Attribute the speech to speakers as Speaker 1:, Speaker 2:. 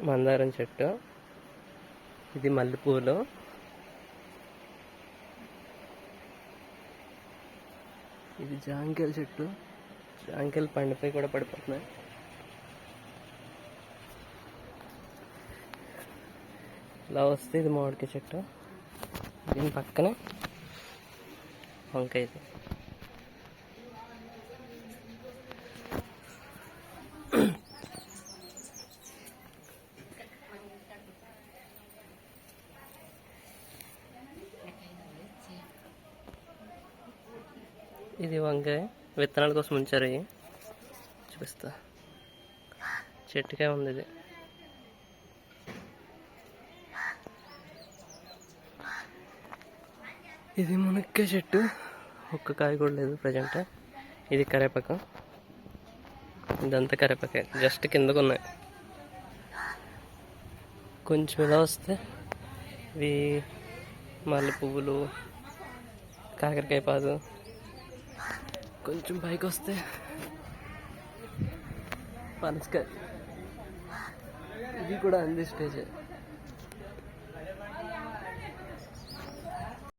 Speaker 1: మందారం చెట్టు, ఇది మల్లెపూలు, ఇది జాంకాయల చెట్టు. జాంకాయలు పండిపోయి కూడా పడిపోతున్నాయి. ఇలా వస్తే ఇది మామిడికాయ చెట్టు, దీని పక్కనే వంకాయ. ఇది వంకాయ విత్తనాల కోసం ఉంచారు. ఇవి చూపిస్తా. చెట్టుకాయ ఉంది ఇది. ఇది మునక్కాయ చెట్టు, ఒక్క కాయ కూడా లేదు ప్రజెంట్. ఇది కరివేపాకు, ఇదంతా కరివేపాకే, జస్ట్ కిందకు ఉన్నాయి. కొంచెం ఇలా వస్తే ఇవి మల్లె పువ్వులు, కాకరకాయ పాదు. కొంచెం పైకి వస్తే పనసకాయ, ఇది కూడా అంది స్టేజ్.